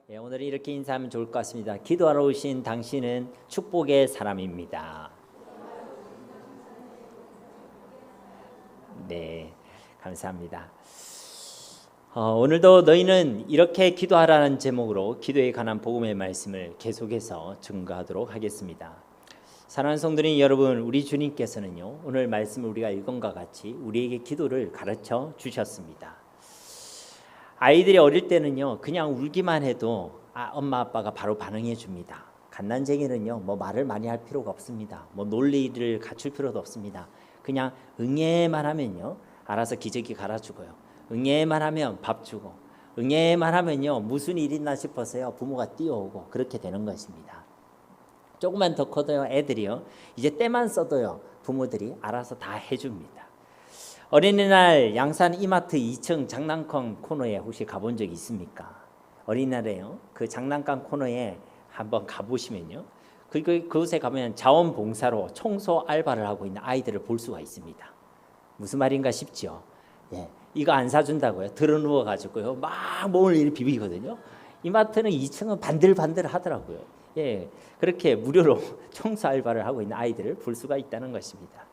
오늘은 이렇게 인사하면 좋을 것 같습니다. 기도하러 오신 당신은 축복의 사람입니다. 네, 감사합니다. 오늘도 너희는 이렇게 기도하라는 제목으로 기도에 관한 복음의 말씀을 계속해서 증거하도록 하겠습니다. 사랑하는 성도님 여러분, 우리 주님께서는요, 오늘 말씀을 우리가 읽은 것과 같이 우리에게 기도를 가르쳐 주셨습니다. 아이들이 어릴 때는요, 그냥 울기만 해도 엄마 아빠가 바로 반응해 줍니다. 갓난쟁이는요, 뭐 말을 많이 할 필요가 없습니다. 뭐 논리를 갖출 필요도 없습니다. 그냥 응애만 하면요, 알아서 기저귀 갈아주고요. 응애만 하면 밥 주고, 응애만 하면요, 무슨 일 있나 싶어서요, 부모가 뛰어오고 그렇게 되는 것입니다. 조금만 더 커도요, 애들이요, 이제 때만 써도요, 부모들이 알아서 다 해줍니다. 어린이날 양산 이마트 2층 장난감 코너에 혹시 가본 적 있습니까? 어린이날에요, 그 장난감 코너에 한번 가보시면요, 그곳에 가면 자원봉사로 청소 알바를 하고 있는 아이들을 볼 수가 있습니다. 무슨 말인가 싶죠? 예, 이거 안 사준다고요? 들어 누워가지고요, 막 몸을 이렇게 비비거든요. 이마트는 2층은 반들반들 하더라고요. 예, 그렇게 무료로 청소 알바를 하고 있는 아이들을 볼 수가 있다는 것입니다.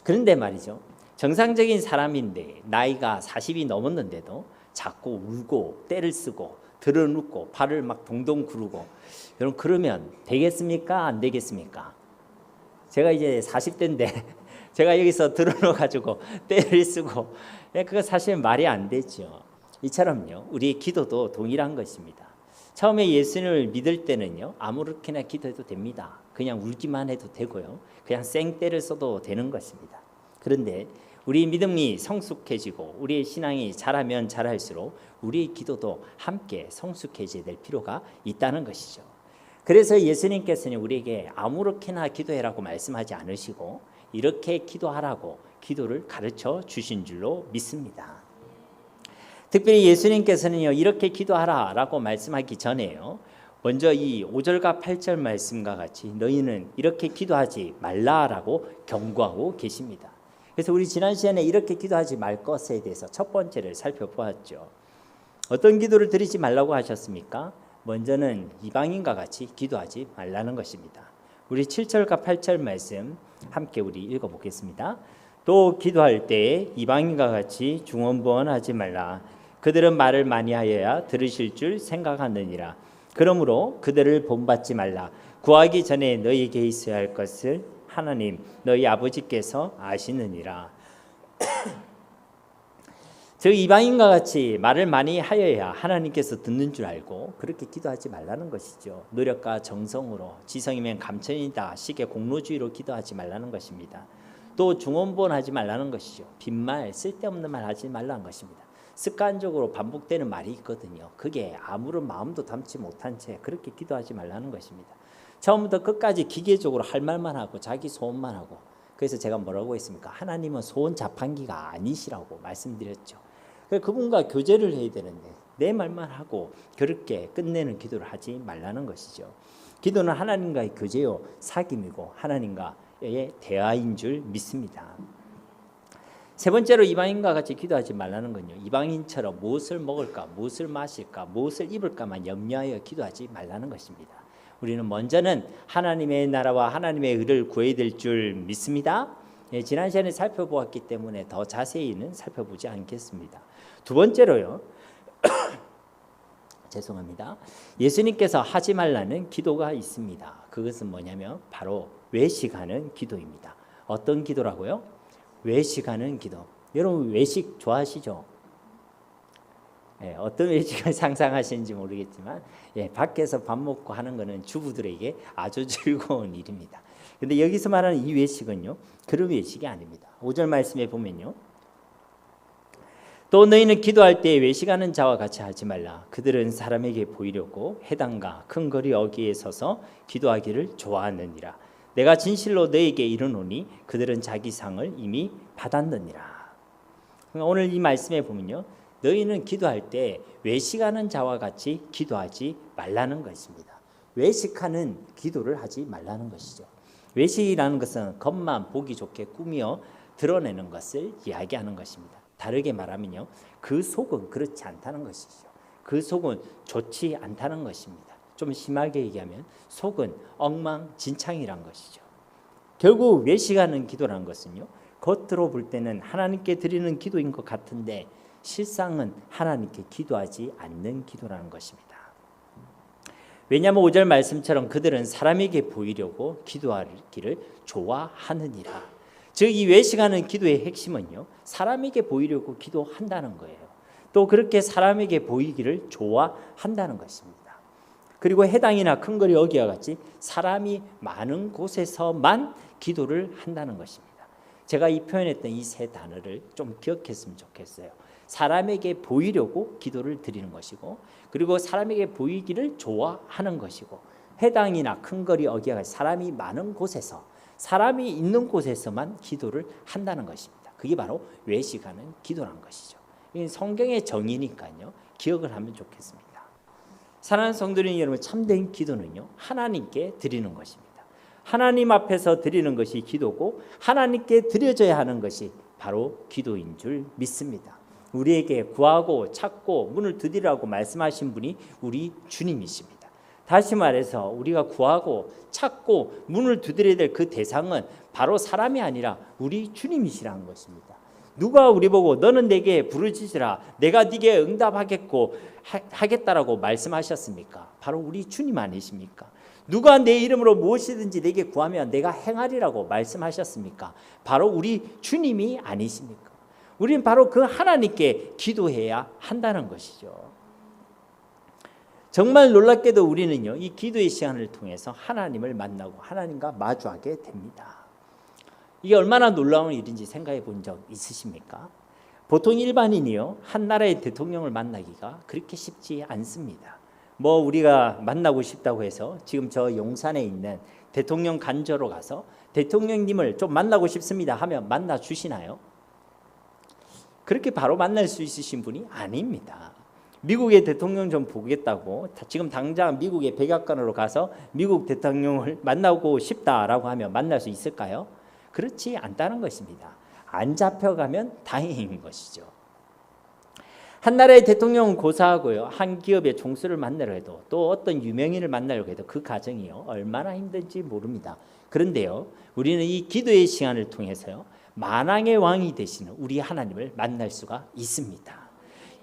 그런데 말이죠, 정상적인 사람인데 나이가 40이 넘었는데도 자꾸 울고 때를 쓰고 드러눕고 발을 막 동동 구르고, 여러분 그러면 되겠습니까? 안 되겠습니까? 제가 이제 40대인데 제가 여기서 드러눠가지고 때를 쓰고, 그거 사실 말이 안 되죠. 이처럼요, 우리의 기도도 동일한 것입니다. 처음에 예수님을 믿을 때는요, 아무렇게나 기도해도 됩니다. 그냥 울기만 해도 되고요, 그냥 생때를 써도 되는 것입니다. 그런데 우리 믿음이 성숙해지고 우리의 신앙이 자라면 자랄수록 우리의 기도도 함께 성숙해져야 될 필요가 있다는 것이죠. 그래서 예수님께서는 우리에게 아무렇게나 기도해라고 말씀하지 않으시고 이렇게 기도하라고 기도를 가르쳐 주신 줄로 믿습니다. 특별히 예수님께서는요, 이렇게 기도하라라고 말씀하기 전에요, 먼저 이 5절과 8절 말씀과 같이 너희는 이렇게 기도하지 말라라고 경고하고 계십니다. 그래서 우리 지난 시간에 이렇게 기도하지 말 것에 대해서 첫 번째를 살펴보았죠. 어떤 기도를 드리지 말라고 하셨습니까? 먼저는 이방인과 같이 기도하지 말라는 것입니다. 우리 7절과 8절 말씀 함께 우리 읽어보겠습니다. 또 기도할 때 이방인과 같이 중언부언하지 말라. 그들은 말을 많이 하여야 들으실 줄 생각하느니라. 그러므로 그들을 본받지 말라. 구하기 전에 너희에게 있어야 할 것을 하나님 너희 아버지께서 아시느니라. 즉 이방인과 같이 말을 많이 하여야 하나님께서 듣는 줄 알고 그렇게 기도하지 말라는 것이죠. 노력과 정성으로 지성이면 감천이다 식의 공로주의로 기도하지 말라는 것입니다. 또 중언부언하지 말라는 것이죠. 빈말 쓸데없는 말 하지 말라는 것입니다. 습관적으로 반복되는 말이 있거든요. 그게 아무런 마음도 담지 못한 채 그렇게 기도하지 말라는 것입니다. 처음부터 끝까지 기계적으로 할 말만 하고 자기 소원만 하고, 그래서 제가 뭐라고 했습니까? 하나님은 소원 자판기가 아니시라고 말씀드렸죠. 그분과 교제를 해야 되는데 내 말만 하고 그렇게 끝내는 기도를 하지 말라는 것이죠. 기도는 하나님과의 교제요, 사귐이고 하나님과의 대화인 줄 믿습니다. 세 번째로 이방인과 같이 기도하지 말라는 건요, 이방인처럼 무엇을 먹을까, 무엇을 마실까, 무엇을 입을까만 염려하여 기도하지 말라는 것입니다. 우리는 먼저는 하나님의 나라와 하나님의 의를 구해야 될 줄 믿습니다. 지난 시간에 살펴보았기 때문에 더 자세히는 살펴보지 않겠습니다. 두 번째로요, 죄송합니다. 예수님께서 하지 말라는 기도가 있습니다. 그것은 뭐냐면 바로 외식하는 기도입니다. 어떤 기도라고요? 외식하는 기도. 여러분 외식 좋아하시죠? 어떤 외식을 상상하시는지 모르겠지만, 밖에서 밥 먹고 하는 것은 주부들에게 아주 즐거운 일입니다. 그런데 여기서 말하는 이 외식은요, 그런 외식이 아닙니다. 5절 말씀에 보면요, 또 너희는 기도할 때 외식하는 자와 같이 하지 말라. 그들은 사람에게 보이려고 해당과 큰 거리 어귀에 서서 기도하기를 좋아하느니라. 내가 진실로 너희에게 이르노니 그들은 자기 상을 이미 받았느니라. 오늘 이 말씀에 보면요, 너희는 기도할 때 외식하는 자와 같이 기도하지 말라는 것입니다. 외식하는 기도를 하지 말라는 것이죠. 외식이라는 것은 겉만 보기 좋게 꾸며 드러내는 것을 이야기하는 것입니다. 다르게 말하면요, 그 속은 그렇지 않다는 것이죠. 그 속은 좋지 않다는 것입니다. 좀 심하게 얘기하면 속은 엉망진창이란 것이죠. 결국 외식하는 기도라는 것은요, 겉으로 볼 때는 하나님께 드리는 기도인 것 같은데 실상은 하나님께 기도하지 않는 기도라는 것입니다. 왜냐하면 5절 말씀처럼 그들은 사람에게 보이려고 기도하기를 좋아하느니라. 즉 이 외식하는 기도의 핵심은요, 사람에게 보이려고 기도한다는 거예요. 또 그렇게 사람에게 보이기를 좋아한다는 것입니다. 그리고 해당이나 큰 거리 여기와 같이 사람이 많은 곳에서만 기도를 한다는 것입니다. 제가 이 표현했던 이 세 단어를 좀 기억했으면 좋겠어요. 사람에게 보이려고 기도를 드리는 것이고, 그리고 사람에게 보이기를 좋아하는 것이고, 해당이나 큰 거리 어기와 같이 사람이 많은 곳에서, 사람이 있는 곳에서만 기도를 한다는 것입니다. 그게 바로 외식하는 기도라는 것이죠. 이건 성경의 정의니까요, 기억을 하면 좋겠습니다. 사랑하는 성도님 여러분, 참된 기도는요, 하나님께 드리는 것입니다. 하나님 앞에서 드리는 것이 기도고, 하나님께 드려져야 하는 것이 바로 기도인 줄 믿습니다. 우리에게 구하고 찾고 문을 두드리라고 말씀하신 분이 우리 주님이십니다. 다시 말해서 우리가 구하고 찾고 문을 두드려야 될 그 대상은 바로 사람이 아니라 우리 주님이시라는 것입니다. 누가 우리 보고 너는 내게 부르짖으라 내가 네게 응답하겠고 하겠다라고 말씀하셨습니까? 바로 우리 주님 아니십니까? 누가 내 이름으로 무엇이든지 내게 구하면 내가 행하리라고 말씀하셨습니까? 바로 우리 주님이 아니십니까? 우리는 바로 그 하나님께 기도해야 한다는 것이죠. 정말 놀랍게도 우리는요, 이 기도의 시간을 통해서 하나님을 만나고 하나님과 마주하게 됩니다. 이게 얼마나 놀라운 일인지 생각해 본 적 있으십니까? 보통 일반인이요, 한 나라의 대통령을 만나기가 그렇게 쉽지 않습니다. 뭐 우리가 만나고 싶다고 해서 지금 저 용산에 있는 대통령 간저로 가서 대통령님을 좀 만나고 싶습니다 하면 만나 주시나요? 그렇게 바로 만날 수 있으신 분이 아닙니다. 미국의 대통령 좀 보겠다고 지금 당장 미국의 백악관으로 가서 미국 대통령을 만나고 싶다라고 하면 만날 수 있을까요? 그렇지 않다는 것입니다. 안 잡혀가면 다행인 것이죠. 한 나라의 대통령은 고사하고요, 한 기업의 총수를 만나려 해도, 또 어떤 유명인을 만나려고 해도 그 과정이요, 얼마나 힘든지 모릅니다. 그런데요, 우리는 이 기도의 시간을 통해서요, 만왕의 왕이 되시는 우리 하나님을 만날 수가 있습니다.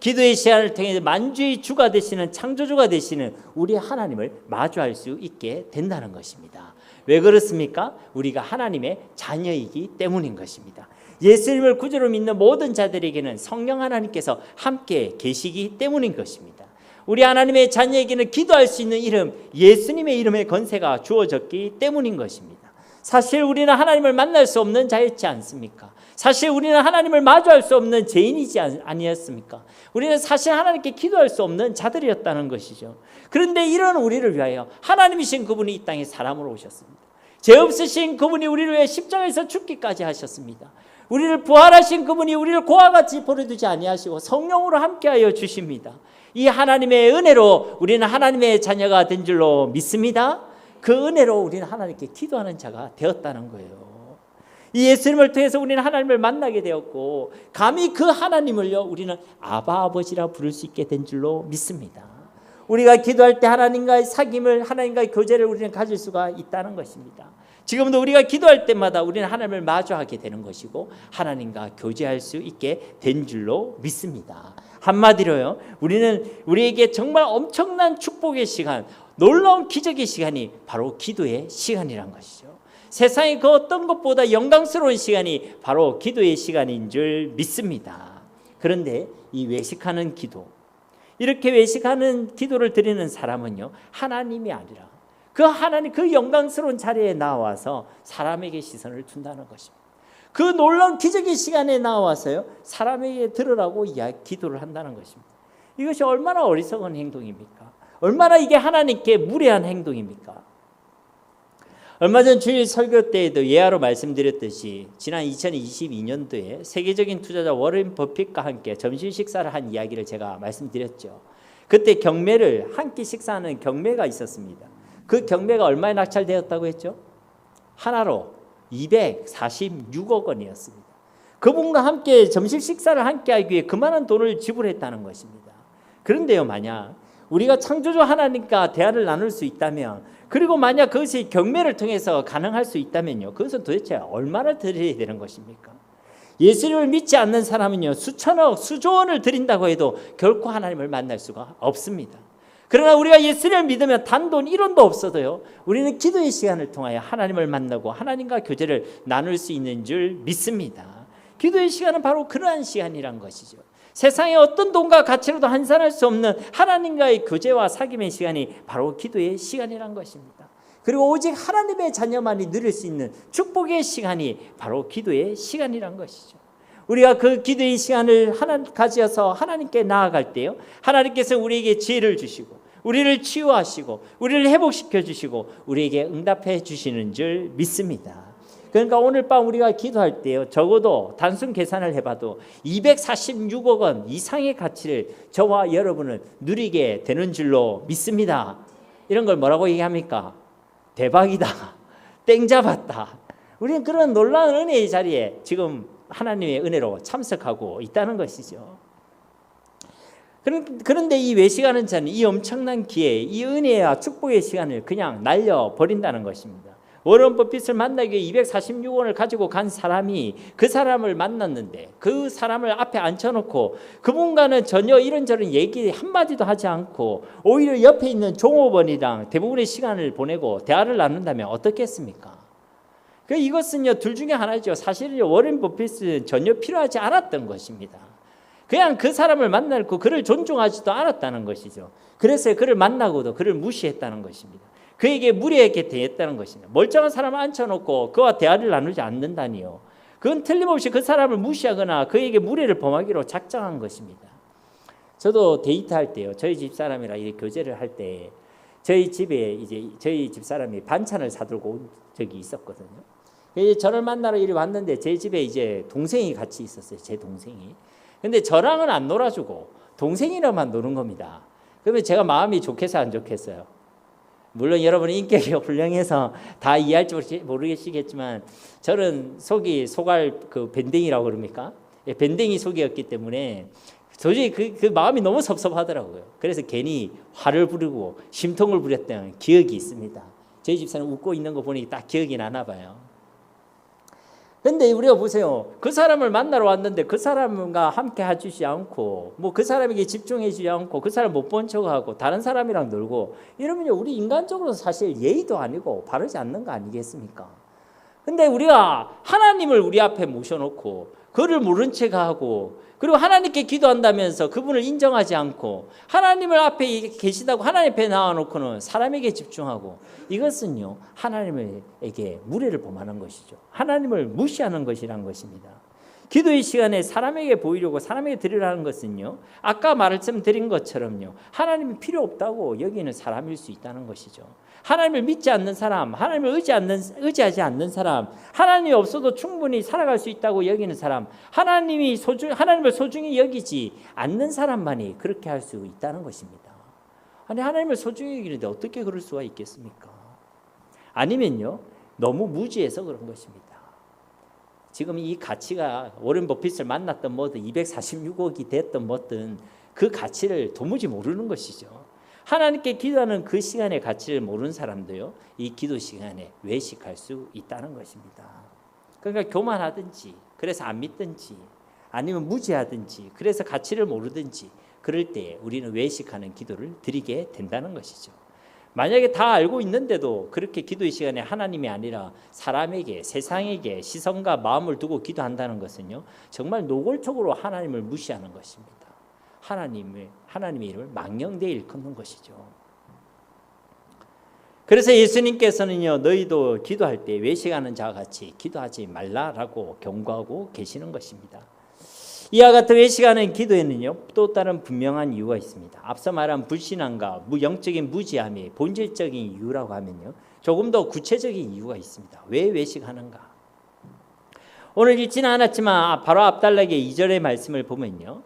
기도의 시간을 통해 만주의 주가 되시는, 창조주가 되시는 우리 하나님을 마주할 수 있게 된다는 것입니다. 왜 그렇습니까? 우리가 하나님의 자녀이기 때문인 것입니다. 예수님을 구주로 믿는 모든 자들에게는 성령 하나님께서 함께 계시기 때문인 것입니다. 우리 하나님의 자녀에게는 기도할 수 있는 이름, 예수님의 이름의 권세가 주어졌기 때문인 것입니다. 사실 우리는 하나님을 만날 수 없는 자였지 않습니까? 사실 우리는 하나님을 마주할 수 없는 죄인이지 아니었습니까? 우리는 사실 하나님께 기도할 수 없는 자들이었다는 것이죠. 그런데 이런 우리를 위하여 하나님이신 그분이 이 땅에 사람으로 오셨습니다. 죄 없으신 그분이 우리를 위해 십자가에서 죽기까지 하셨습니다. 우리를 부활하신 그분이 우리를 고와 같이 버려두지 아니하시고 성령으로 함께하여 주십니다. 이 하나님의 은혜로 우리는 하나님의 자녀가 된 줄로 믿습니다. 그 은혜로 우리는 하나님께 기도하는 자가 되었다는 거예요. 이 예수님을 통해서 우리는 하나님을 만나게 되었고, 감히 그 하나님을요, 우리는 아바 아버지라 부를 수 있게 된 줄로 믿습니다. 우리가 기도할 때 하나님과의 사귐을, 하나님과의 교제를 우리는 가질 수가 있다는 것입니다. 지금도 우리가 기도할 때마다 우리는 하나님을 마주하게 되는 것이고 하나님과 교제할 수 있게 된 줄로 믿습니다. 한마디로요, 우리는 우리에게 정말 엄청난 축복의 시간, 놀라운 기적의 시간이 바로 기도의 시간이란 것이죠. 세상의 그 어떤 것보다 영광스러운 시간이 바로 기도의 시간인 줄 믿습니다. 그런데 이 외식하는 기도, 이렇게 외식하는 기도를 드리는 사람은요, 하나님이 아니라 그 하나님, 그 영광스러운 자리에 나와서 사람에게 시선을 둔다는 것입니다. 그 놀라운 기적의 시간에 나와서요, 사람에게 들으라고 기도를 한다는 것입니다. 이것이 얼마나 어리석은 행동입니까? 얼마나 이게 하나님께 무례한 행동입니까? 얼마 전 주일 설교 때에도 예화로 말씀드렸듯이 지난 2022년도에 세계적인 투자자 워런 버핏과 함께 점심 식사를 한 이야기를 제가 말씀드렸죠. 그때 경매를, 한 끼 식사하는 경매가 있었습니다. 그 경매가 얼마에 낙찰되었다고 했죠? 하나로 246억 원이었습니다. 그분과 함께 점심 식사를 함께 하기 위해 그만한 돈을 지불했다는 것입니다. 그런데요, 만약 우리가 창조주 하나님과 대화를 나눌 수 있다면, 그리고 만약 그것이 경매를 통해서 가능할 수 있다면요, 그것은 도대체 얼마나 드려야 되는 것입니까? 예수님을 믿지 않는 사람은요, 수천억, 수조원을 드린다고 해도 결코 하나님을 만날 수가 없습니다. 그러나 우리가 예수님을 믿으면 단돈 1원도 없어도요, 우리는 기도의 시간을 통하여 하나님을 만나고 하나님과 교제를 나눌 수 있는 줄 믿습니다. 기도의 시간은 바로 그러한 시간이란 것이죠. 세상의 어떤 돈과 가치로도 환산할 수 없는 하나님과의 교제와 사귐의 시간이 바로 기도의 시간이란 것입니다. 그리고 오직 하나님의 자녀만이 누릴 수 있는 축복의 시간이 바로 기도의 시간이란 것이죠. 우리가 그 기도의 시간을 가져서 하나님께 나아갈 때요, 하나님께서 우리에게 지혜를 주시고 우리를 치유하시고 우리를 회복시켜 주시고 우리에게 응답해 주시는 줄 믿습니다. 그러니까 오늘 밤 우리가 기도할 때요, 적어도 단순 계산을 해봐도 246억 원 이상의 가치를 저와 여러분은 누리게 되는 줄로 믿습니다. 이런 걸 뭐라고 얘기합니까? 대박이다, 땡 잡았다. 우리는 그런 놀라운 은혜의 자리에 지금 하나님의 은혜로 참석하고 있다는 것이죠. 그런데 이 외식하는 자는 이 엄청난 기회, 이 은혜와 축복의 시간을 그냥 날려버린다는 것입니다. 워런 버핏을 만나기 위해 246원을 가지고 간 사람이 그 사람을 만났는데 그 사람을 앞에 앉혀놓고 그분과는 전혀 이런저런 얘기 한마디도 하지 않고 오히려 옆에 있는 종업원이랑 대부분의 시간을 보내고 대화를 나눈다면 어떻겠습니까? 이것은요, 둘 중에 하나죠. 사실은 워런 버핏은 전혀 필요하지 않았던 것입니다. 그냥 그 사람을 만나고 그를 존중하지도 않았다는 것이죠. 그래서 그를 만나고도 그를 무시했다는 것입니다. 그에게 무례하게 대했다는 것입니다. 멀쩡한 사람을 앉혀놓고 그와 대화를 나누지 않는다니요, 그건 틀림없이 그 사람을 무시하거나 그에게 무례를 범하기로 작정한 것입니다. 저도 데이트할 때요, 저희 집사람이랑 이렇게 교제를 할 때 저희 집에 이제 저희 집사람이 반찬을 사들고 온 적이 있었거든요. 저를 만나러 이리 왔는데 제 집에 이제 동생이 같이 있었어요. 제 동생이. 근데 저랑은 안 놀아주고 동생이랑만 노는 겁니다. 그러면 제가 마음이 좋겠어, 안 좋겠어요? 물론 여러분의 인격이 훌륭해서 다 이해할지 모르겠지만 저는 속이 소갈 그 밴댕이라고 그럽니까? 밴댕이 속이었기 때문에 도저히 그 마음이 너무 섭섭하더라고요. 그래서 괜히 화를 부르고 심통을 부렸던 기억이 있습니다. 저희 집사람 웃고 있는 거 보니 딱 기억이 나나 봐요. 근데 우리가 보세요. 그 사람을 만나러 왔는데 그 사람과 함께 해주지 않고 뭐 그 사람에게 집중해주지 않고 그 사람 못 본 척하고 다른 사람이랑 놀고 이러면요, 우리 인간적으로 사실 예의도 아니고 바르지 않는 거 아니겠습니까? 근데 우리가 하나님을 우리 앞에 모셔놓고 그를 모른 척하고 그리고 하나님께 기도한다면서 그분을 인정하지 않고 하나님을 앞에 계시다고 하나님 앞에 나와놓고는 사람에게 집중하고, 이것은요, 하나님에게 무례를 범하는 것이죠. 하나님을 무시하는 것이란 것입니다. 기도의 시간에 사람에게 보이려고 사람에게 드리라는 것은요, 아까 말씀드린 것처럼요, 하나님이 필요 없다고 여기는 사람일 수 있다는 것이죠. 하나님을 믿지 않는 사람, 하나님을 의지하지 않는 사람, 하나님이 없어도 충분히 살아갈 수 있다고 여기는 사람, 하나님을 소중히 여기지 않는 사람만이 그렇게 할 수 있다는 것입니다. 아니, 하나님을 소중히 여기는데 어떻게 그럴 수가 있겠습니까? 아니면요, 너무 무지해서 그런 것입니다. 지금 이 가치가 워런 버핏을 만났던 뭐든 246억이 됐던 뭐든 그 가치를 도무지 모르는 것이죠. 하나님께 기도하는 그 시간의 가치를 모르는 사람도요, 이 기도 시간에 외식할 수 있다는 것입니다. 그러니까 교만하든지 그래서 안 믿든지 아니면 무지하든지 그래서 가치를 모르든지 그럴 때 우리는 외식하는 기도를 드리게 된다는 것이죠. 만약에 다 알고 있는데도 그렇게 기도의 시간에 하나님이 아니라 사람에게, 세상에게 시선과 마음을 두고 기도한다는 것은요, 정말 노골적으로 하나님을 무시하는 것입니다. 하나님의 이름을 망령되이 일컫는 것이죠. 그래서 예수님께서는요, 너희도 기도할 때 외식하는 자와 같이 기도하지 말라라고 경고하고 계시는 것입니다. 이와 같은 외식하는 기도에는요, 또 다른 분명한 이유가 있습니다. 앞서 말한 불신앙과 영적인 무지함이 본질적인 이유라고 하면요, 조금 더 구체적인 이유가 있습니다. 왜 외식하는가? 오늘 읽지는 않았지만 바로 앞단락의 2절의 말씀을 보면요,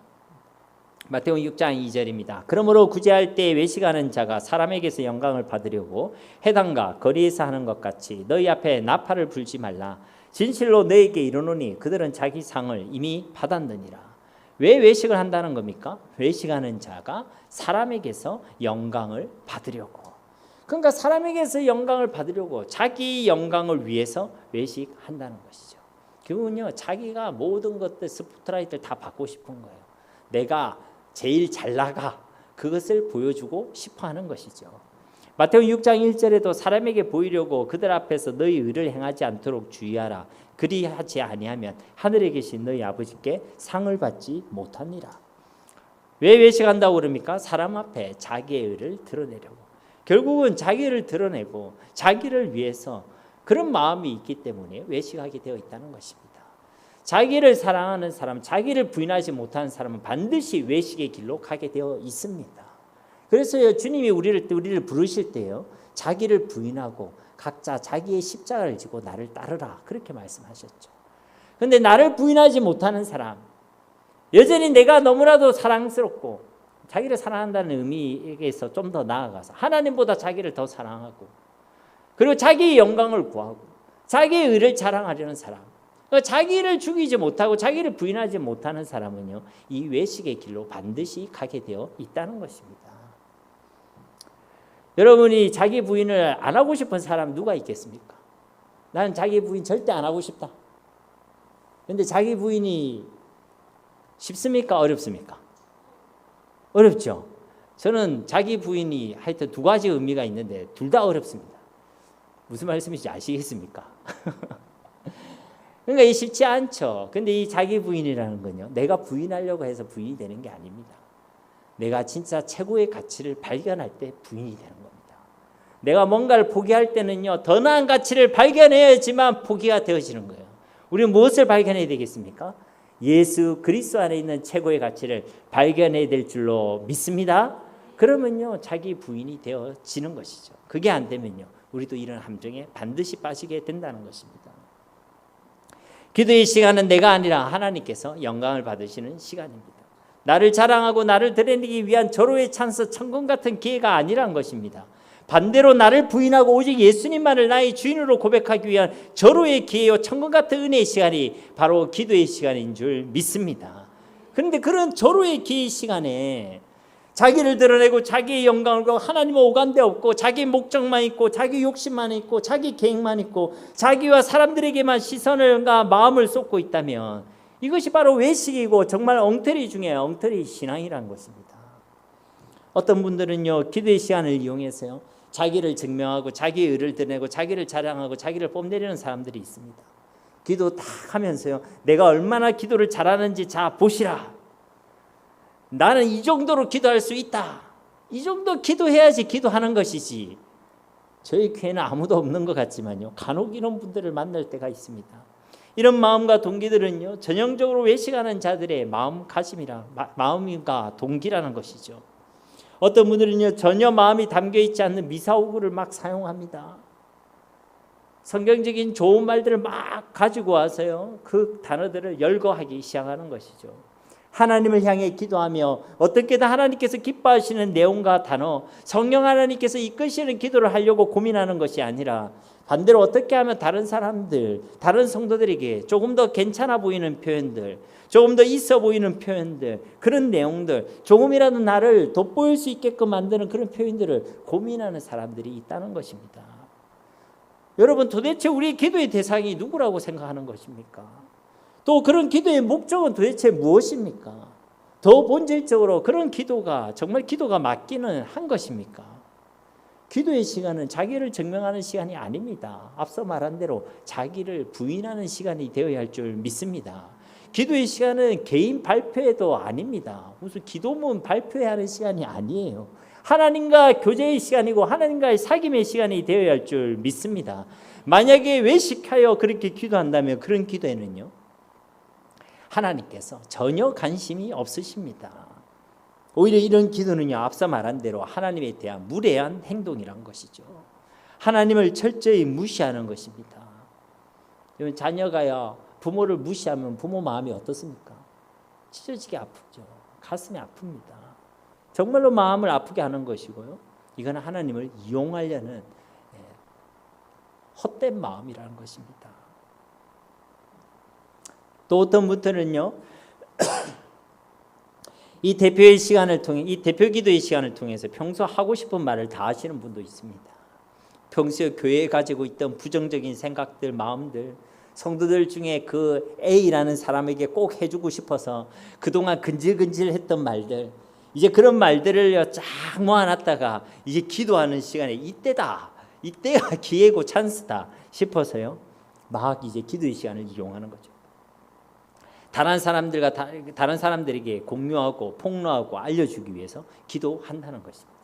마태복음 6장 2절입니다. 그러므로 구제할 때 외식하는 자가 사람에게서 영광을 받으려고 회당과 거리에서 하는 것 같이 너희 앞에 나팔을 불지 말라. 진실로 너에게 이르노니 그들은 자기 상을 이미 받았느니라. 왜 외식을 한다는 겁니까? 외식하는 자가 사람에게서 영광을 받으려고. 그러니까 사람에게서 영광을 받으려고 자기 영광을 위해서 외식한다는 것이죠. 결국은요, 자기가 모든 것들 스포트라이트를 다 받고 싶은 거예요. 내가 제일 잘 나가, 그것을 보여주고 싶어 하는 것이죠. 마태복음 6장 1절에도 사람에게 보이려고 그들 앞에서 너희 의를 행하지 않도록 주의하라. 그리하지 아니하면 하늘에 계신 너희 아버지께 상을 받지 못하니라. 왜 외식한다고 그럽니까? 사람 앞에 자기의 의를 드러내려고. 결국은 자기를 드러내고 자기를 위해서 그런 마음이 있기 때문에 외식하게 되어 있다는 것입니다. 자기를 사랑하는 사람, 자기를 부인하지 못하는 사람은 반드시 외식의 길로 가게 되어 있습니다. 그래서 주님이 우리를 부르실 때요, 자기를 부인하고 각자 자기의 십자가를 지고 나를 따르라, 그렇게 말씀하셨죠. 그런데 나를 부인하지 못하는 사람, 여전히 내가 너무나도 사랑스럽고 자기를 사랑한다는 의미에서 좀 더 나아가서 하나님보다 자기를 더 사랑하고, 그리고 자기의 영광을 구하고 자기의 의를 자랑하려는 사람, 자기를 죽이지 못하고 자기를 부인하지 못하는 사람은요, 이 외식의 길로 반드시 가게 되어 있다는 것입니다. 여러분이 자기 부인을 안 하고 싶은 사람 누가 있겠습니까? 나는 자기 부인 절대 안 하고 싶다. 그런데 자기 부인이 쉽습니까? 어렵습니까? 어렵죠. 저는 자기 부인이 하여튼 두 가지 의미가 있는데 둘 다 어렵습니다. 무슨 말씀인지 아시겠습니까? 그러니까 이 쉽지 않죠. 근데 이 자기 부인이라는 건요, 내가 부인하려고 해서 부인이 되는 게 아닙니다. 내가 진짜 최고의 가치를 발견할 때 부인이 되는 겁니다. 내가 뭔가를 포기할 때는요, 더 나은 가치를 발견해야지만 포기가 되어지는 거예요. 우리는 무엇을 발견해야 되겠습니까? 예수 그리스도 안에 있는 최고의 가치를 발견해야 될 줄로 믿습니다. 그러면요, 자기 부인이 되어지는 것이죠. 그게 안 되면요, 우리도 이런 함정에 반드시 빠지게 된다는 것입니다. 기도의 시간은 내가 아니라 하나님께서 영광을 받으시는 시간입니다. 나를 자랑하고 나를 드러내기 위한 절호의 찬스, 천국 같은 기회가 아니란 것입니다. 반대로 나를 부인하고 오직 예수님만을 나의 주인으로 고백하기 위한 절호의 기회요, 천국 같은 은혜의 시간이 바로 기도의 시간인 줄 믿습니다. 그런데 그런 절호의 기회 시간에 자기를 드러내고 자기의 영광을 갖고 하나님은 오간데 없고 자기 목적만 있고 자기 욕심만 있고 자기 계획만 있고 자기와 사람들에게만 시선을과 마음을 쏟고 있다면 이것이 바로 외식이고 정말 엉터리 중에 엉터리 신앙이라는 것입니다. 어떤 분들은요, 기도의 시간을 이용해서요, 자기를 증명하고 자기의 의를 드러내고 자기를 자랑하고 자기를 뽐내려는 사람들이 있습니다. 기도 딱 하면서요, 내가 얼마나 기도를 잘하는지 자 보시라. 나는 이 정도로 기도할 수 있다. 이 정도 기도해야지 기도하는 것이지. 저희 교회는 아무도 없는 것 같지만요, 간혹 이런 분들을 만날 때가 있습니다. 이런 마음과 동기들은요, 전형적으로 외식하는 자들의 마음과 동기라는 것이죠. 어떤 분들은요, 전혀 마음이 담겨있지 않는 미사오구를 막 사용합니다. 성경적인 좋은 말들을 막 가지고 와서요, 그 단어들을 열거하기 시작하는 것이죠. 하나님을 향해 기도하며 어떻게든 하나님께서 기뻐하시는 내용과 단어, 성령 하나님께서 이끄시는 기도를 하려고 고민하는 것이 아니라 반대로 어떻게 하면 다른 사람들, 다른 성도들에게 조금 더 괜찮아 보이는 표현들, 조금 더 있어 보이는 표현들, 그런 내용들, 조금이라도 나를 돋보일 수 있게끔 만드는 그런 표현들을 고민하는 사람들이 있다는 것입니다. 여러분, 도대체 우리 기도의 대상이 누구라고 생각하는 것입니까? 또 그런 기도의 목적은 도대체 무엇입니까? 더 본질적으로 그런 기도가 정말 기도가 맞기는 한 것입니까? 기도의 시간은 자기를 증명하는 시간이 아닙니다. 앞서 말한 대로 자기를 부인하는 시간이 되어야 할 줄 믿습니다. 기도의 시간은 개인 발표회도 아닙니다. 무슨 기도문 발표해야 하는 시간이 아니에요. 하나님과 교제의 시간이고 하나님과의 사귐의 시간이 되어야 할 줄 믿습니다. 만약에 외식하여 그렇게 기도한다면 그런 기도에는요, 하나님께서 전혀 관심이 없으십니다. 오히려 이런 기도는요, 앞서 말한 대로 하나님에 대한 무례한 행동이란 것이죠. 하나님을 철저히 무시하는 것입니다. 자녀가요, 부모를 무시하면 부모 마음이 어떻습니까? 찢어지게 아프죠. 가슴이 아픕니다. 정말로 마음을 아프게 하는 것이고요, 이건 하나님을 이용하려는 헛된 마음이라는 것입니다. 또 어떤 분들은요, 이 대표의 시간을 통해, 이 대표 기도의 시간을 통해서 평소 하고 싶은 말을 다 하시는 분도 있습니다. 평소에 교회에 가지고 있던 부정적인 생각들, 마음들, 성도들 중에 그 A라는 사람에게 꼭 해주고 싶어서 그동안 근질근질했던 말들, 이제 그런 말들을 쫙 모아놨다가 이제 기도하는 시간에 이때다, 이때가 기회고 찬스다 싶어서요, 막 이제 기도의 시간을 이용하는 거죠. 다른 사람들에게 공유하고 폭로하고 알려주기 위해서 기도한다는 것입니다.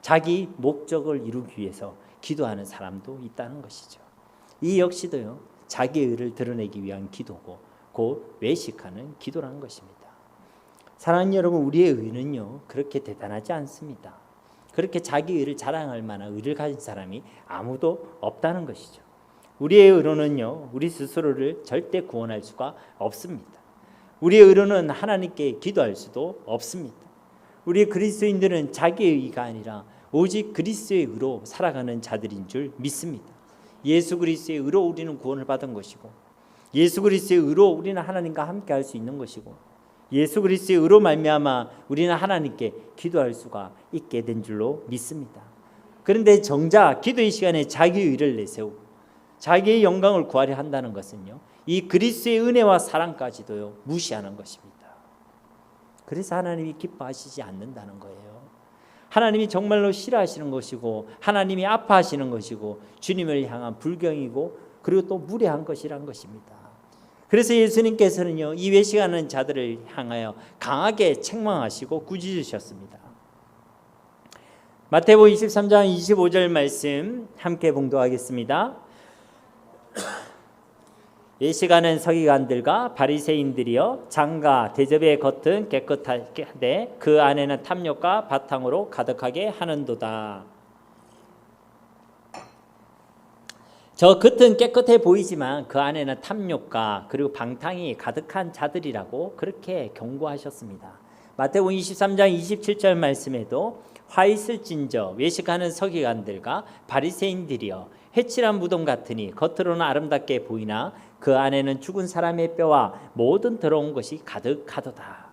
자기 목적을 이루기 위해서 기도하는 사람도 있다는 것이죠. 이 역시도요, 자기의 의를 드러내기 위한 기도고 곧 외식하는 기도라는 것입니다. 사랑하는 여러분, 우리의 의는요 그렇게 대단하지 않습니다. 그렇게 자기 의를 자랑할 만한 의를 가진 사람이 아무도 없다는 것이죠. 우리의 의로는요 우리 스스로를 절대 구원할 수가 없습니다. 우리의 의로는 하나님께 기도할 수도 없습니다. 우리 그리스도인들은 자기의 의가 아니라 오직 그리스도의 의로 살아가는 자들인 줄 믿습니다. 예수 그리스도의 의로 우리는 구원을 받은 것이고, 예수 그리스도의 의로 우리는 하나님과 함께 할 수 있는 것이고, 예수 그리스도의 의로 말미암아 우리는 하나님께 기도할 수가 있게 된 줄로 믿습니다. 그런데 정작 기도의 시간에 자기의 의를 내세우고 자기의 영광을 구하려 한다는 것은요, 이 그리스도의 은혜와 사랑까지도요 무시하는 것입니다. 그래서 하나님이 기뻐하시지 않는다는 거예요. 하나님이 정말로 싫어하시는 것이고 하나님이 아파하시는 것이고 주님을 향한 불경이고 그리고 또 무례한 것이란 것입니다. 그래서 예수님께서는요 이 외식하는 자들을 향하여 강하게 책망하시고 꾸짖으셨습니다. 마태복음 23장 25절 말씀 함께 봉독하겠습니다. 외식하는 서기관들과 바리새인들이여, 장과 대접의 겉은 깨끗하되 그 안에는 탐욕과 바탕으로 가득하게 하는도다. 저 겉은 깨끗해 보이지만 그 안에는 탐욕과 그리고 방탕이 가득한 자들이라고 그렇게 경고하셨습니다. 마태복음 23장 27절 말씀에도 화 있을진저 외식하는 서기관들과 바리새인들이여, 해칠한 무덤 같으니 겉으로는 아름답게 보이나 그 안에는 죽은 사람의 뼈와 모든 더러운 것이 가득하도다.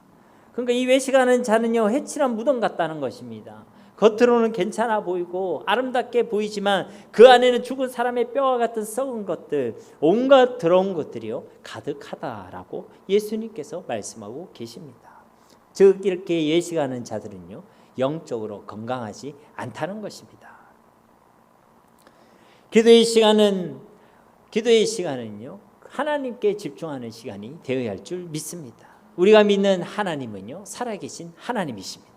그러니까 이 외식하는 자는요 해칠한 무덤 같다는 것입니다. 겉으로는 괜찮아 보이고 아름답게 보이지만 그 안에는 죽은 사람의 뼈와 같은 썩은 것들, 온갖 더러운 것들이요 가득하다라고 예수님께서 말씀하고 계십니다. 즉 이렇게 외식하는 자들은요 영적으로 건강하지 않다는 것입니다. 기도의 시간은요 하나님께 집중하는 시간이 되어야 할 줄 믿습니다. 우리가 믿는 하나님은요 살아계신 하나님이십니다.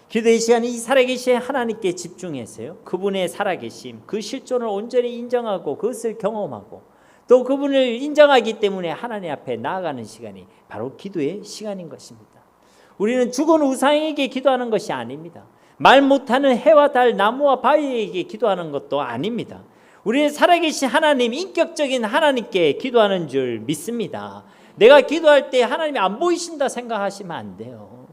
기도의 시간이 이 살아계신 하나님께 집중해서요 그분의 살아계심, 그 실존을 온전히 인정하고 그것을 경험하고 또 그분을 인정하기 때문에 하나님 앞에 나아가는 시간이 바로 기도의 시간인 것입니다. 우리는 죽은 우상에게 기도하는 것이 아닙니다. 말 못하는 해와 달, 나무와 바위에게 기도하는 것도 아닙니다. 우리의 살아계신 하나님, 인격적인 하나님께 기도하는 줄 믿습니다. 내가 기도할 때 하나님이 안 보이신다 생각하시면 안 돼요.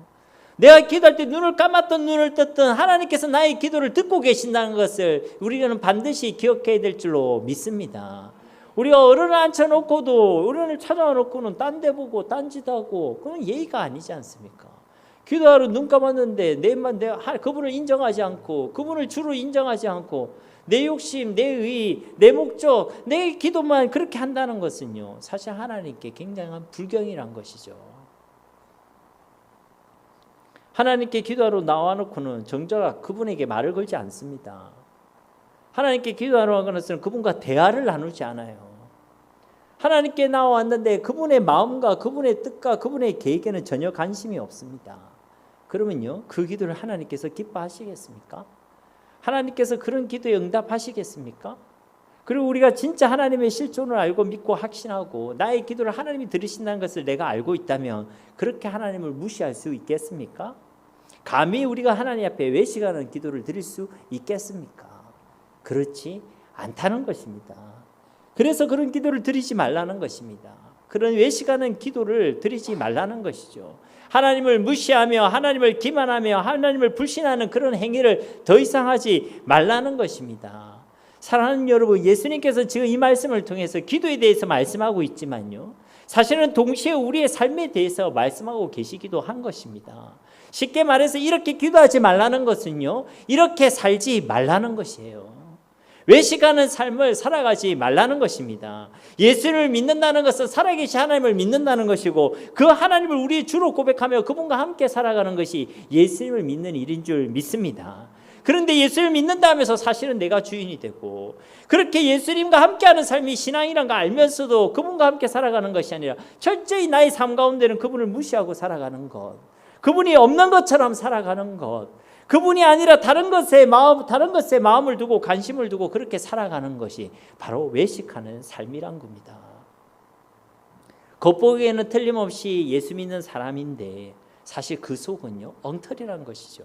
내가 기도할 때 눈을 감았던 눈을 떴던 하나님께서 나의 기도를 듣고 계신다는 것을 우리는 반드시 기억해야 될 줄로 믿습니다. 우리가 어른을 앉혀놓고도 어른을 찾아놓고는 딴 데 보고 딴짓하고 그건 예의가 아니지 않습니까? 기도하러 눈 감았는데 그분을 인정하지 않고 그분을 주로 인정하지 않고 내 욕심, 내 의, 내 목적, 내 기도만 그렇게 한다는 것은요 사실 하나님께 굉장한 불경이란 것이죠. 하나님께 기도하러 나와놓고는 정작 그분에게 말을 걸지 않습니다. 하나님께 기도하러 간 것은 그분과 대화를 나누지 않아요. 하나님께 나왔는데 그분의 마음과 그분의 뜻과 그분의 계획에는 전혀 관심이 없습니다. 그러면요 그 기도를 하나님께서 기뻐하시겠습니까? 하나님께서 그런 기도에 응답하시겠습니까? 그리고 우리가 진짜 하나님의 실존을 알고 믿고 확신하고 나의 기도를 하나님이 들으신다는 것을 내가 알고 있다면 그렇게 하나님을 무시할 수 있겠습니까? 감히 우리가 하나님 앞에 외식하는 기도를 드릴 수 있겠습니까? 그렇지 않다는 것입니다. 그래서 그런 기도를 드리지 말라는 것입니다. 그런 외식하는 기도를 드리지 말라는 것이죠. 하나님을 무시하며 하나님을 기만하며 하나님을 불신하는 그런 행위를 더 이상 하지 말라는 것입니다. 사랑하는 여러분, 예수님께서 지금 이 말씀을 통해서 기도에 대해서 말씀하고 있지만요 사실은 동시에 우리의 삶에 대해서 말씀하고 계시기도 한 것입니다. 쉽게 말해서 이렇게 기도하지 말라는 것은요, 이렇게 살지 말라는 것이에요. 외식하는 삶을 살아가지 말라는 것입니다. 예수를 믿는다는 것은 살아계신 하나님을 믿는다는 것이고, 그 하나님을 우리의 주로 고백하며 그분과 함께 살아가는 것이 예수님을 믿는 일인 줄 믿습니다. 그런데 예수를 믿는다 하면서 사실은 내가 주인이 되고, 그렇게 예수님과 함께하는 삶이 신앙이란 거 알면서도 그분과 함께 살아가는 것이 아니라 철저히 나의 삶 가운데는 그분을 무시하고 살아가는 것, 그분이 없는 것처럼 살아가는 것, 그분이 아니라 다른 것에 마음을 두고 관심을 두고 그렇게 살아가는 것이 바로 외식하는 삶이란 겁니다. 겉보기에는 틀림없이 예수 믿는 사람인데 사실 그 속은요, 엉터리라는 것이죠.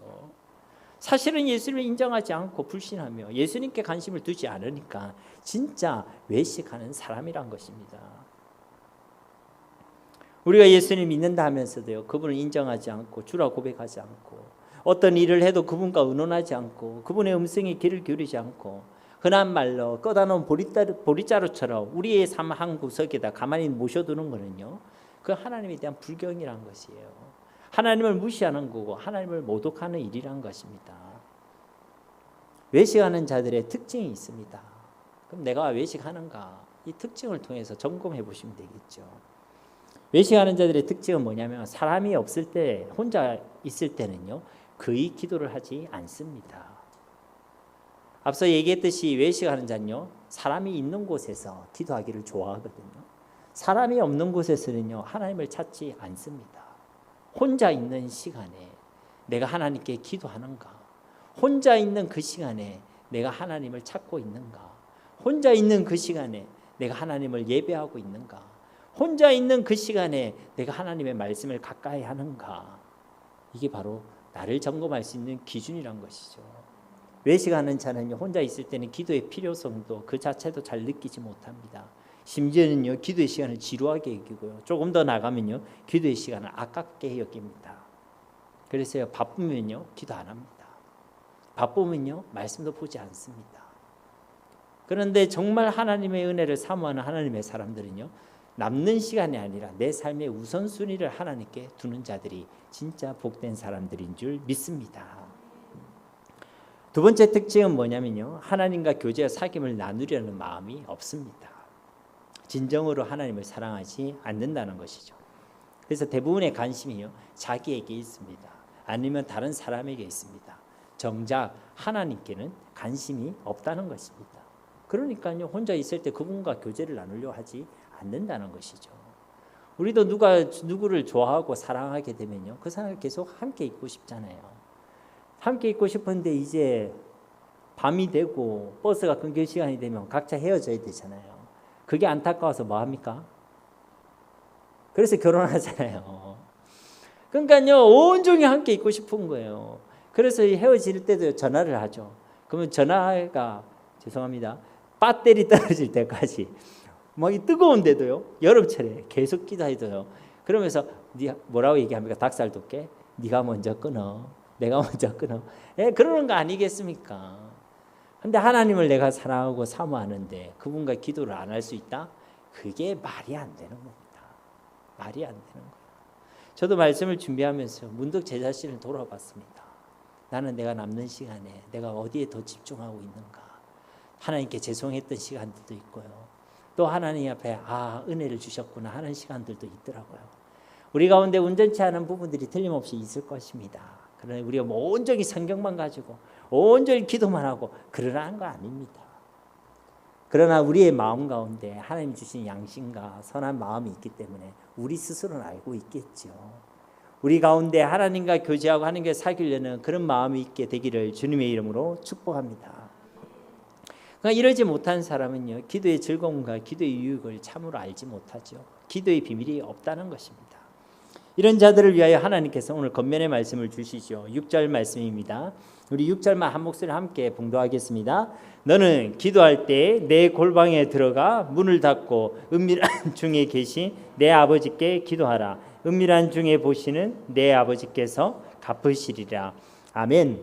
사실은 예수를 인정하지 않고 불신하며 예수님께 관심을 두지 않으니까 진짜 외식하는 사람이란 것입니다. 우리가 예수님 믿는다 하면서도요, 그분을 인정하지 않고 주라 고백하지 않고 어떤 일을 해도 그분과 의논하지 않고 그분의 음성에 귀를 기울이지 않고 흔한 말로 꺼다 놓은 보릿자루처럼 우리의 삶 한 구석에다 가만히 모셔두는 것은요, 그 하나님에 대한 불경이란 것이에요. 하나님을 무시하는 거고 하나님을 모독하는 일이란 것입니다. 외식하는 자들의 특징이 있습니다. 그럼 내가 외식하는가? 이 특징을 통해서 점검해 보시면 되겠죠. 외식하는 자들의 특징은 뭐냐면, 사람이 없을 때, 혼자 있을 때는요, 거의 기도를 하지 않습니다. 앞서 얘기했듯이 외식하는 자는요, 사람이 있는 곳에서 기도하기를 좋아하거든요. 사람이 없는 곳에서는요, 하나님을 찾지 않습니다. 혼자 있는 시간에 내가 하나님께 기도하는가? 혼자 있는 그 시간에 내가 하나님을 찾고 있는가? 혼자 있는 그 시간에 내가 하나님을 예배하고 있는가? 혼자 있는 그 시간에 내가 하나님의 말씀을 가까이 하는가? 이게 바로 나를 점검할 수 있는 기준이란 것이죠. 외식하는 자는요, 혼자 있을 때는 기도의 필요성도 그 자체도 잘 느끼지 못합니다. 심지어는요, 기도의 시간을 지루하게 여기고요, 조금 더 나가면요, 기도의 시간을 아깝게 여깁니다. 그래서요, 바쁘면요, 기도 안 합니다. 바쁘면요, 말씀도 보지 않습니다. 그런데 정말 하나님의 은혜를 사모하는 하나님의 사람들은요, 남는 시간이 아니라 내 삶의 우선순위를 하나님께 두는 자들이 진짜 복된 사람들인 줄 믿습니다. 두 번째 특징은 뭐냐면요, 하나님과 교제와 사귐을 나누려는 마음이 없습니다. 진정으로 하나님을 사랑하지 않는다는 것이죠. 그래서 대부분의 관심이요, 자기에게 있습니다. 아니면 다른 사람에게 있습니다. 정작 하나님께는 관심이 없다는 것입니다. 그러니까요, 혼자 있을 때 그분과 교제를 나누려 하지 않는다는 것이죠. 우리도 누구를 좋아하고 사랑하게 되면요, 그 사람을 계속 함께 있고 싶잖아요. 함께 있고 싶은데 이제 밤이 되고 버스가 끊길 시간이 되면 각자 헤어져야 되잖아요. 그게 안타까워서 뭐 합니까? 그래서 결혼하잖아요. 그러니까요, 온종일 함께 있고 싶은 거예요. 그래서 헤어질 때도 전화를 하죠. 그러면 전화가, 죄송합니다, 배터리 떨어질 때까지 막 뜨거운데도요, 여름철에 계속 기도해도요, 그러면서 뭐라고 얘기합니까? 닭살 돋게? 네가 먼저 끊어, 내가 먼저 끊어. 그러는 거 아니겠습니까? 근데 하나님을 내가 사랑하고 사모하는데 그분과 기도를 안 할 수 있다? 그게 말이 안 되는 겁니다. 말이 안 되는 거예요. 저도 말씀을 준비하면서 문득 제 자신을 돌아봤습니다. 나는 내가 남는 시간에 내가 어디에 더 집중하고 있는가? 하나님께 죄송했던 시간들도 있고요, 또 하나님 앞에 은혜를 주셨구나 하는 시간들도 있더라고요. 우리 가운데 온전치 않은 부분들이 틀림없이 있을 것입니다. 그러나 우리가 온전히 성경만 가지고 온전히 기도만 하고 그러라는 거 아닙니다. 그러나 우리의 마음 가운데 하나님 주신 양심과 선한 마음이 있기 때문에 우리 스스로는 알고 있겠죠. 우리 가운데 하나님과 교제하고 하나님과 사귀려는 그런 마음이 있게 되기를 주님의 이름으로 축복합니다. 그러니까 이러지 못한 사람은요, 기도의 즐거움과 기도의 유익을 참으로 알지 못하죠. 기도의 비밀이 없다는 것입니다. 이런 자들을 위하여 하나님께서 오늘 겉면의 말씀을 주시죠. 6절 말씀입니다. 우리 6절만 한 목소리 함께 봉독하겠습니다. 너는 기도할 때 내 골방에 들어가 문을 닫고 은밀한 중에 계신 내 아버지께 기도하라. 은밀한 중에 보시는 내 아버지께서 갚으시리라. 아멘.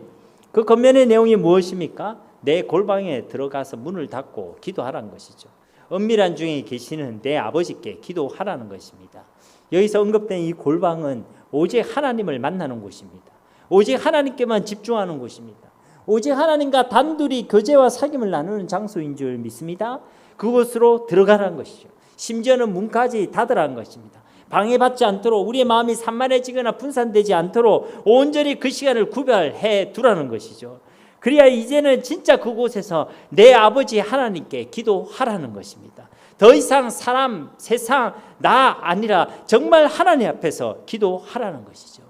그 겉면의 내용이 무엇입니까? 내 골방에 들어가서 문을 닫고 기도하라는 것이죠. 은밀한 중에 계시는 내 아버지께 기도하라는 것입니다. 여기서 언급된 이 골방은 오직 하나님을 만나는 곳입니다. 오직 하나님께만 집중하는 곳입니다. 오직 하나님과 단둘이 교제와 사귐을 나누는 장소인 줄 믿습니다. 그곳으로 들어가라는 것이죠. 심지어는 문까지 닫으라는 것입니다. 방해받지 않도록, 우리의 마음이 산만해지거나 분산되지 않도록 온전히 그 시간을 구별해 두라는 것이죠. 그래야 이제는 진짜 그곳에서 내 아버지 하나님께 기도하라는 것입니다. 더 이상 사람, 세상, 나 아니라 정말 하나님 앞에서 기도하라는 것이죠.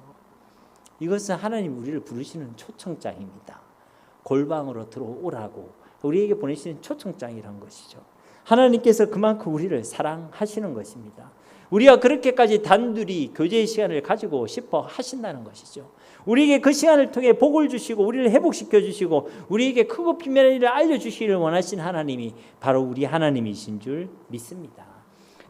이것은 하나님 우리를 부르시는 초청장입니다. 골방으로 들어오라고 우리에게 보내시는 초청장이란 것이죠. 하나님께서 그만큼 우리를 사랑하시는 것입니다. 우리가 그렇게까지 단둘이 교제의 시간을 가지고 싶어 하신다는 것이죠. 우리에게 그 시간을 통해 복을 주시고 우리를 회복시켜 주시고 우리에게 크고 비밀한 일을 알려주시기를 원하신 하나님이 바로 우리 하나님이신 줄 믿습니다.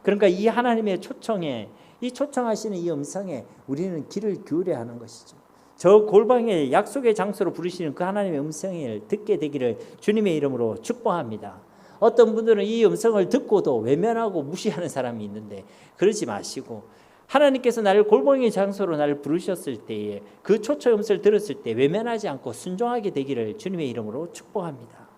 그러니까 이 하나님의 초청에, 이 초청하시는 이 음성에 우리는 귀를 기울여야 하는 것이죠. 저 골방의 약속의 장소로 부르시는 그 하나님의 음성을 듣게 되기를 주님의 이름으로 축복합니다. 어떤 분들은 이 음성을 듣고도 외면하고 무시하는 사람이 있는데 그러지 마시고, 하나님께서 나를 골방의 장소로 나를 부르셨을 때에 그 초청 음성을 들었을 때 외면하지 않고 순종하게 되기를 주님의 이름으로 축복합니다.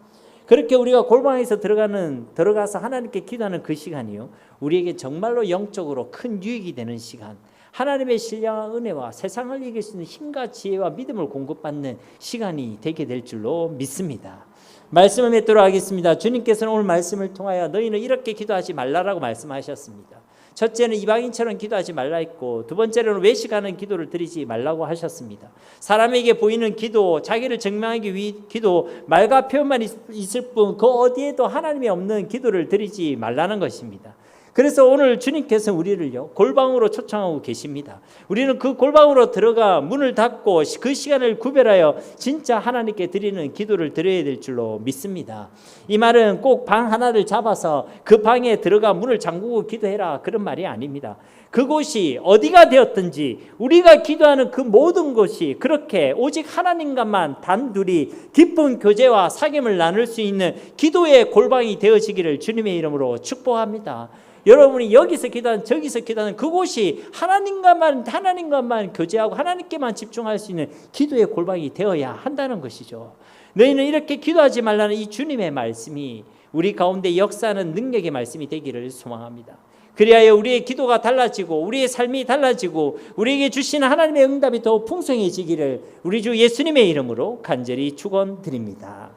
그렇게 우리가 골방에서 들어가서 하나님께 기도하는 그 시간이요, 우리에게 정말로 영적으로 큰 유익이 되는 시간, 하나님의 신령한 은혜와 세상을 이길 수 있는 힘과 지혜와 믿음을 공급받는 시간이 되게 될 줄로 믿습니다. 말씀을 맺도록 하겠습니다. 주님께서는 오늘 말씀을 통하여 너희는 이렇게 기도하지 말라라고 말씀하셨습니다. 첫째는 이방인처럼 기도하지 말라 했고, 두 번째로는 외식하는 기도를 드리지 말라고 하셨습니다. 사람에게 보이는 기도, 자기를 증명하기 위해 기도, 말과 표현만 있을 뿐 그 어디에도 하나님이 없는 기도를 드리지 말라는 것입니다. 그래서 오늘 주님께서 우리를요 골방으로 초청하고 계십니다. 우리는 그 골방으로 들어가 문을 닫고 그 시간을 구별하여 진짜 하나님께 드리는 기도를 드려야 될 줄로 믿습니다. 이 말은 꼭 방 하나를 잡아서 그 방에 들어가 문을 잠그고 기도해라 그런 말이 아닙니다. 그곳이 어디가 되었든지 우리가 기도하는 그 모든 곳이 그렇게 오직 하나님과만 단둘이 깊은 교제와 사귐을 나눌 수 있는 기도의 골방이 되어지기를 주님의 이름으로 축복합니다. 여러분이 여기서 기도하는 저기서 기도하는 그곳이 하나님과만 교제하고 하나님께만 집중할 수 있는 기도의 골방이 되어야 한다는 것이죠. 너희는 이렇게 기도하지 말라는 이 주님의 말씀이 우리 가운데 역사하는 능력의 말씀이 되기를 소망합니다. 그리하여 우리의 기도가 달라지고 우리의 삶이 달라지고 우리에게 주시는 하나님의 응답이 더 풍성해지기를 우리 주 예수님의 이름으로 간절히 축원드립니다.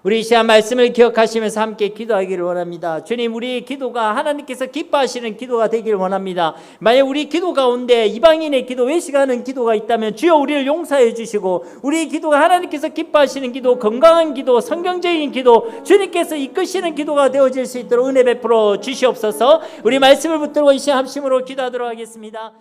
우리 이 시간 말씀을 기억하시면서 함께 기도하기를 원합니다. 주님, 우리의 기도가 하나님께서 기뻐하시는 기도가 되기를 원합니다. 만약 우리 기도 가운데 이방인의 기도, 외식하는 기도가 있다면 주여 우리를 용서해 주시고 우리의 기도가 하나님께서 기뻐하시는 기도, 건강한 기도, 성경적인 기도, 주님께서 이끄시는 기도가 되어질 수 있도록 은혜 베풀어 주시옵소서. 우리 말씀을 붙들고 이 시간 합심으로 기도하도록 하겠습니다.